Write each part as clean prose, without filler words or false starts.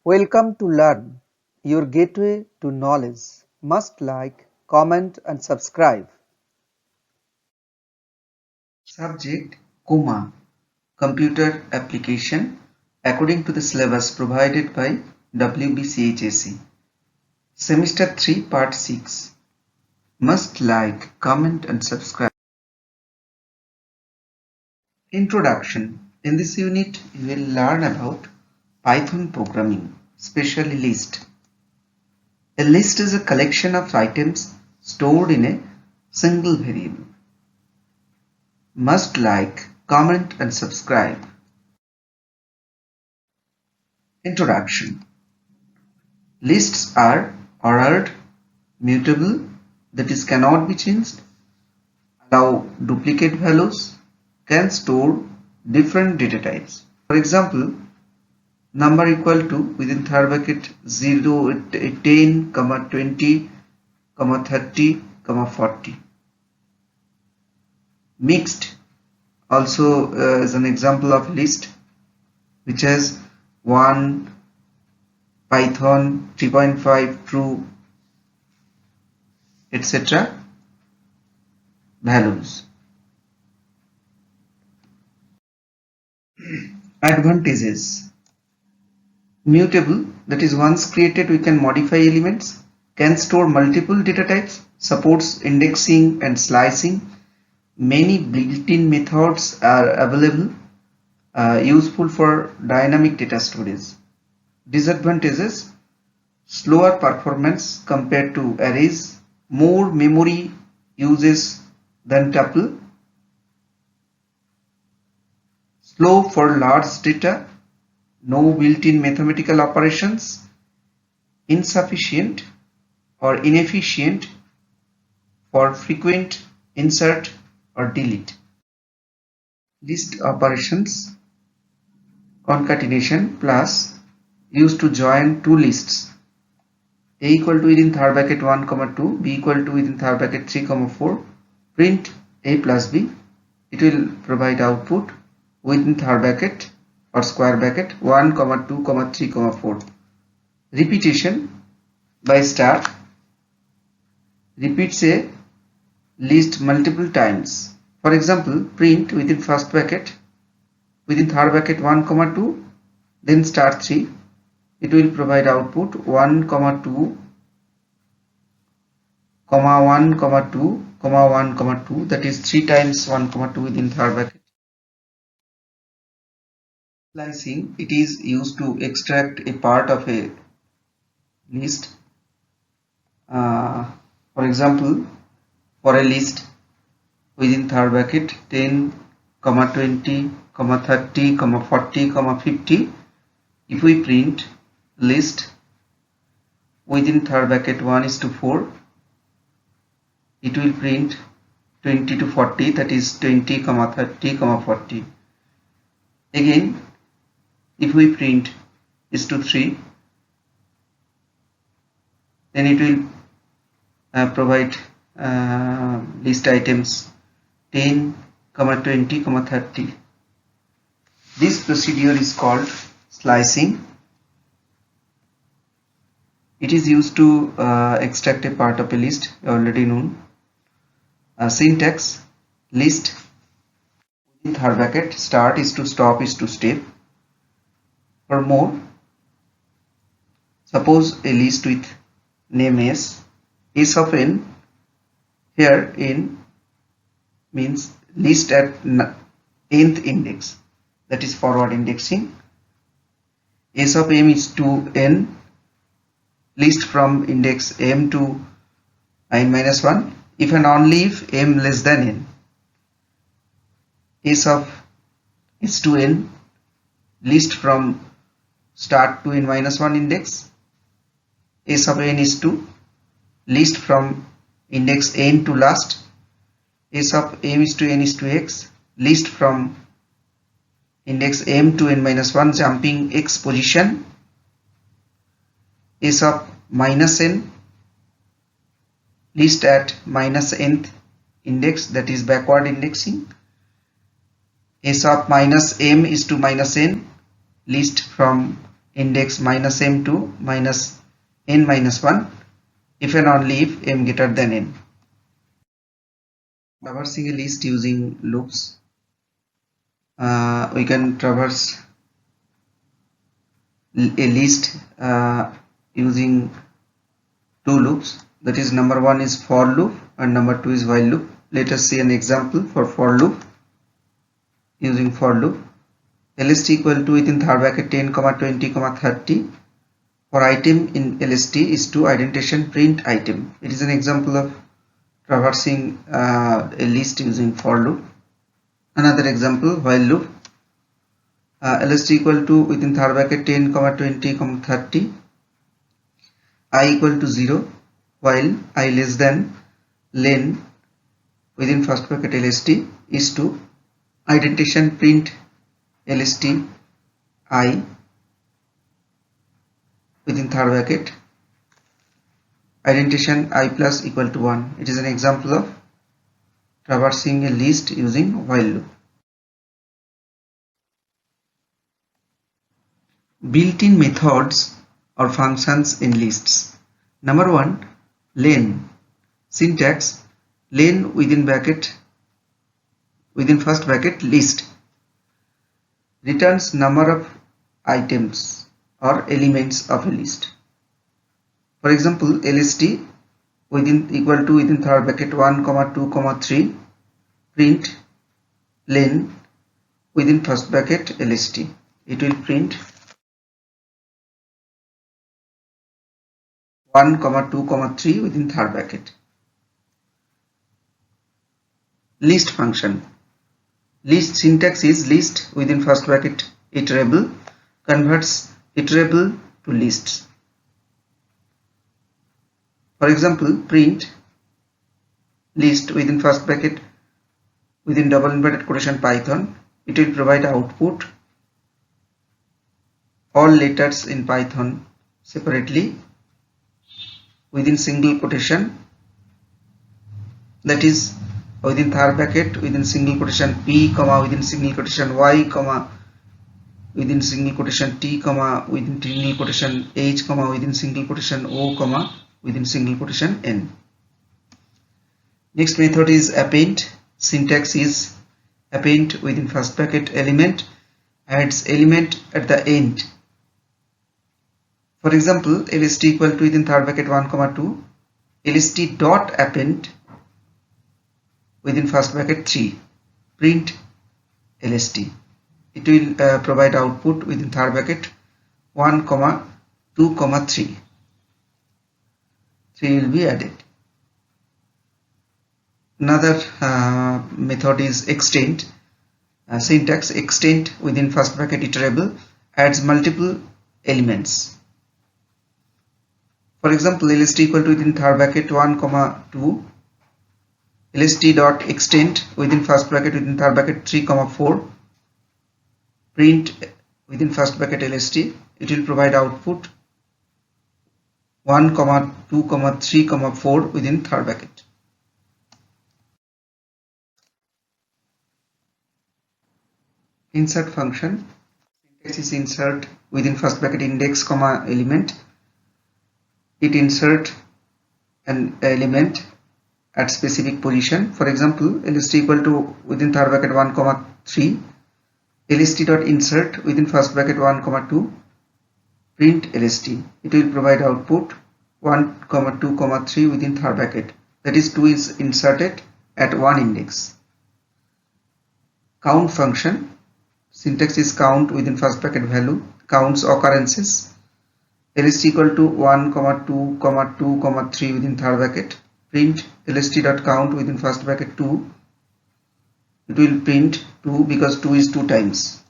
Welcome to Learn, your gateway to knowledge. Must like, comment and subscribe. Subject COMA Computer Application according to the syllabus provided by Wbchse. Semester 3 Part 6. Must like, comment and subscribe. Introduction. In this unit you will learn about Python programming, especially list. A list is a collection of items stored in a single variable. Must like, comment and subscribe. Introduction. Lists are ordered, mutable, that is cannot be changed, allow duplicate values, can store different data types. For example, number equal to within third bracket 0, 10, 20, 30, 40. Mixed also is an example of list which has 1, Python, 3.5, true, etc. values. Advantages. Mutable, that is once created we can modify elements, can store multiple data types, supports indexing and slicing. Many built-in methods are available, useful for dynamic data storage. Disadvantages. Slower performance compared to arrays, more memory uses than tuple, slow for large data, no built-in mathematical operations, insufficient or inefficient for frequent insert or delete. List operations. Concatenation plus used to join two lists. A equal to within third bracket 1, 2, B equal to within third bracket 3, 4. Print A plus B. It will provide output within third bracket or square bracket 1, 2, 3, 4. Repetition by star repeats a list multiple times. For example, print within first bracket within third bracket 1, 2, then star 3. It will provide output 1, 2, 1, 2, 1, 2, that is 3 times 1, 2 within third bracket. Slicing, it is used to extract a part of a list. For example, for a list within third bracket 10, 20, 30, 40, 50, if we print list within third bracket 1:4, it will print 20 to 40, that is 20, 30, 40. Again, if we print is to 3, then it will provide list items 10, 20, 30. This procedure is called slicing. It is used to extract a part of a list, already known. Syntax. List within third bracket, start is to stop is to step. For more, suppose a list with name S of n, here n means list at nth index, that is forward indexing. S of m is to n, list from index m to n-1 if and only if m less than n. S of is to n, list from start to n-1 index. S of n is to list from index n to last. S of m is to n is to x, list from index m to n-1 jumping x position. S of minus n, list at minus nth index, that is backward indexing. S of minus m is to minus n, list from index minus M2 minus n minus 1 if and only if m greater than n. Traversing a list using loops. We can traverse a list using two loops, that is number one is for loop and number two is while loop. Let us see an example for loop. Using for loop, lst equal to within third bracket 10, 20, 30 for item in lst is to indentation print item. It is an example of traversing a list using for loop. Another example, while loop, lst equal to within third bracket 10, 20, 30 I equal to 0 while I less than len within first bracket lst is to indentation print lst I within third bracket indentation I plus equal to 1. It is an example of traversing a list using while loop. Built-in methods or functions in lists. Number one, len. Syntax: len within first bracket list returns number of items or elements of a list. For example, lst within third bracket 1, 2, 3 print len within first bracket lst. It will print 1, 2, 3 within third bracket. List function. List syntax is list within first bracket iterable converts iterable to lists. For example, print list within first bracket within double inverted quotation Python. It will provide output all letters in Python separately within single quotation, that is within third bracket within single quotation p comma within single quotation y comma within single quotation t comma within single quotation h comma within single quotation o comma within single quotation n. Next method is append. Syntax is append within first bracket element adds element at the end. For example, lst equal to within third bracket 1, 2 lst dot append within first bracket 3 print lst. It will provide output within third bracket 1, 2, 3. 3 will be added. Another method is extend. Syntax: extend within first bracket iterable adds multiple elements. For example, lst equal to within third bracket 1, 2 lst dot extend within first bracket within third bracket 3, 4 print within first bracket lst. It will provide output 1, 2, 3, 4 within third bracket. Insert function. Syntax is insert within first bracket index comma element. It insert an element at specific position. For example, lst equal to within third bracket 1, 3 lst dot insert within first bracket 1, 2 print lst. It will provide output 1, 2, 3 within third bracket, that is 2 is inserted at one index. Count function. Syntax is count within first bracket value counts occurrences. Lst equal to 1, 2, 2, 3 within third bracket print lst dot count within first bracket 2. It will print 2 because 2 is 2 times,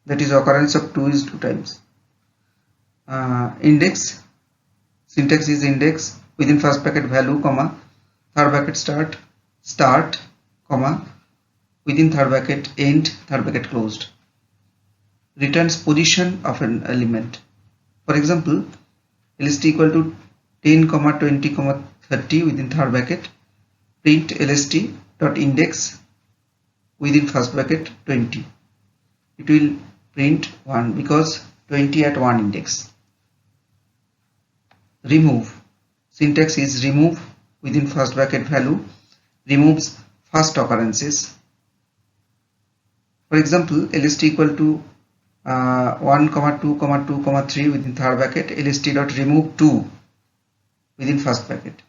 that is occurrence of 2 is 2 times. Index. Syntax is index within first bracket value comma third bracket start comma within third bracket end third bracket closed. Returns position of an element. For example, lst equal to 10, 20, 30 within third bracket print lst dot index within first bracket 20. it will print 1 because 20 at 1 index. Remove. Syntax is remove within first bracket value removes first occurrences. For example, lst equal to 1, 2, 2, 3 within third bracket, lst dot remove 2 within first bracket.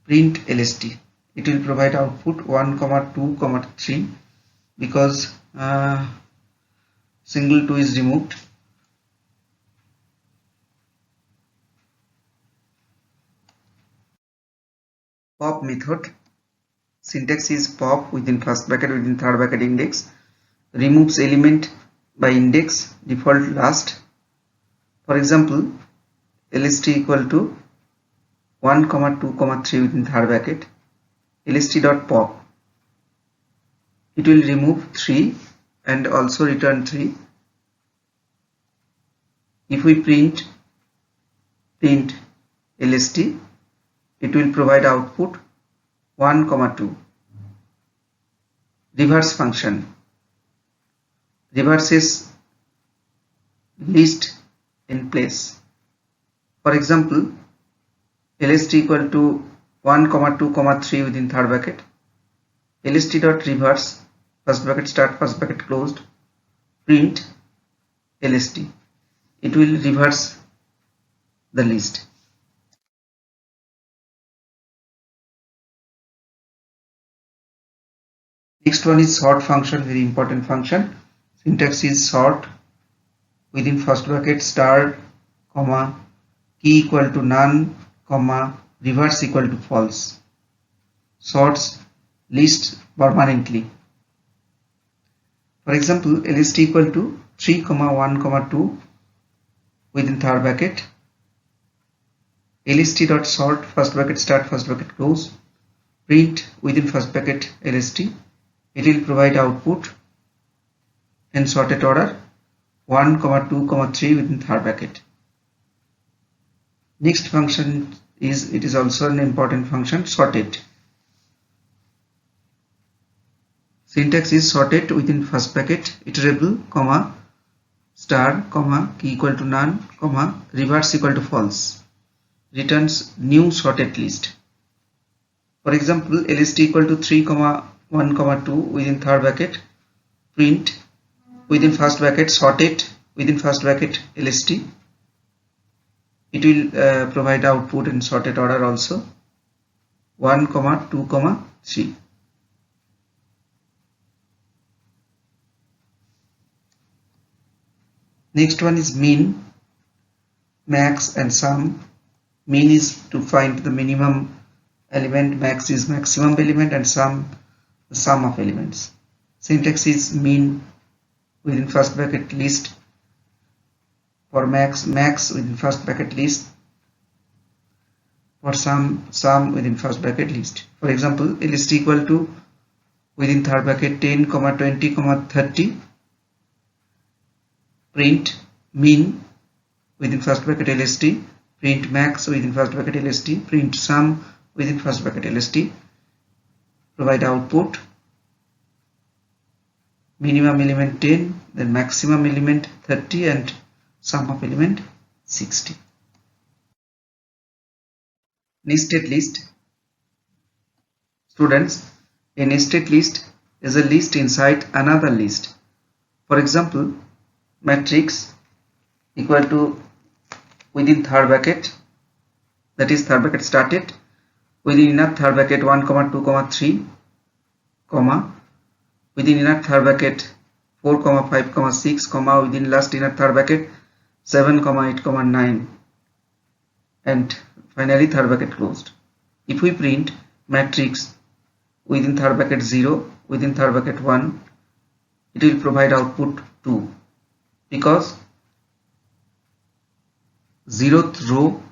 Print lst. It will provide output 1, 2, 3 because single 2 is removed. Pop method. Syntax is pop within first bracket within third bracket index. Removes element by index, default last. For example, lst equal to 1, 2, 3 within third bracket, lst dot pop. It will remove 3 and also return 3. If we print lst, it will provide output 1, 2. Reverse function reverses list in place. For example, lst equal to 1, 2, 3 within third bracket, lst dot reverse first bracket start first bracket closed, print lst. It will reverse the list. Next one is sort function, very important function. Syntax is sort within first bracket star, comma, key equal to none, comma, reverse equal to false. Sorts list permanently. For example, lst equal to 3, 1, 2 within third bracket, lst dot sort first bracket start first bracket close, print within first bracket lst. It will provide output in sorted order 1, 2, 3 within third bracket. Next function is, it is also an important function, sorted. Syntax is sorted within first bracket iterable, comma, star, comma, key equal to none, comma, reverse equal to false. Returns new sorted list. For example, lst equal to 3, 1, 2 within third bracket, print within first bracket sorted within first bracket lst. It will provide output in sorted order also 1, 2, 3. Next one is mean, max and sum. Mean is to find the minimum element, max is maximum element, and sum the sum of elements. Syntax is mean within first bracket list. For max, max within first bracket list. For sum, sum within first bracket list. For example, lst equal to within third bracket 10, 20, 30. Print mean within first bracket lst. Print max within first bracket lst. Print sum within first bracket lst. Provide output minimum element 10, then maximum element 30, and sum of element 60. Nested list. Students, a nested list is a list inside another list. For example, matrix equal to within third bracket, that is third bracket started, within inner third bracket 1, 2, 3, comma, within inner third bracket 4, 5, 6, comma, within last inner third bracket 7, 8, 9, and finally third bracket closed. If we print matrix within third bracket 0, within third bracket 1, it will provide output 2 because 0th row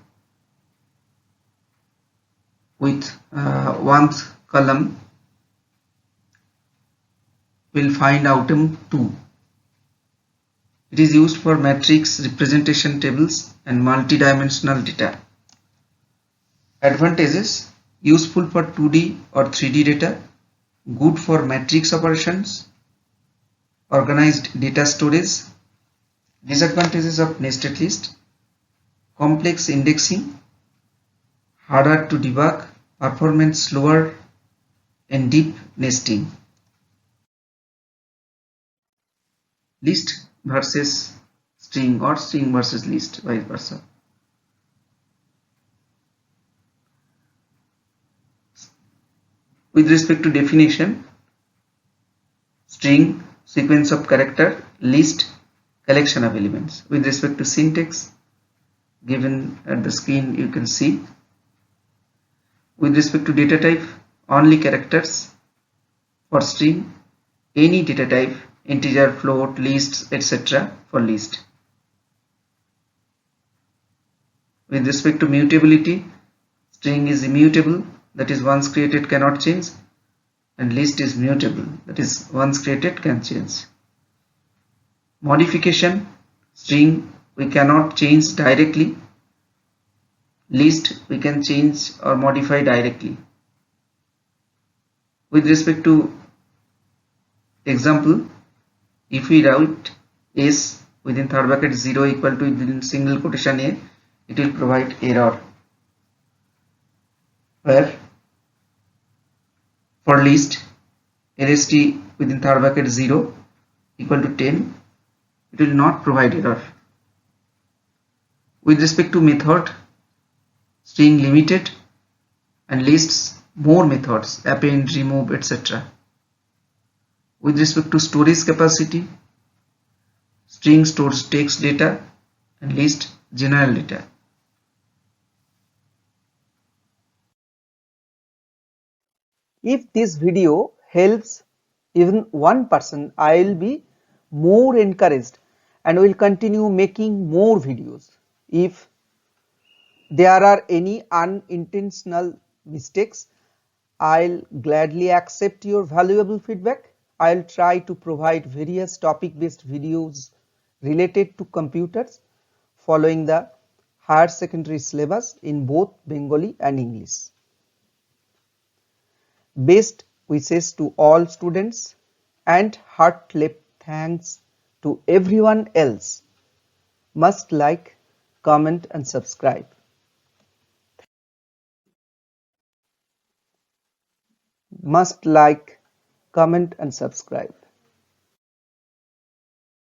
with 1th column will find item 2. It is used for matrix representation tables and multi-dimensional data. Advantages: useful for 2D or 3D data, good for matrix operations, organized data storage. Disadvantages of nested list: complex indexing, harder to debug, performance slower, and deep nesting. List versus string or string versus list, vice versa. With respect to definition, string sequence of character, list collection of elements. With respect to syntax, given at the screen you can see. With respect to data type, only characters. For string, any data type, integer, float, lists, etc. for list. With respect to mutability, string is immutable, that is once created cannot change, and list is mutable, that is once created can change. Modification, string we cannot change directly, list we can change or modify directly. With respect to example, if we write s within third bracket 0 equal to within single quotation a, it will provide error. Where for list lst within third bracket 0 equal to 10, it will not provide error. With respect to method, string limited and lists more methods, append, remove, etc. With respect to storage capacity, string stores text data and list general data. If this video helps even one person, I will be more encouraged and will continue making more videos. If there are any unintentional mistakes, I'll gladly accept your valuable feedback. I'll try to provide various topic-based videos related to computers following the higher secondary syllabus in both Bengali and English. Best wishes to all students and heartfelt thanks to everyone else. Must like, comment and subscribe. Must like, comment and subscribe.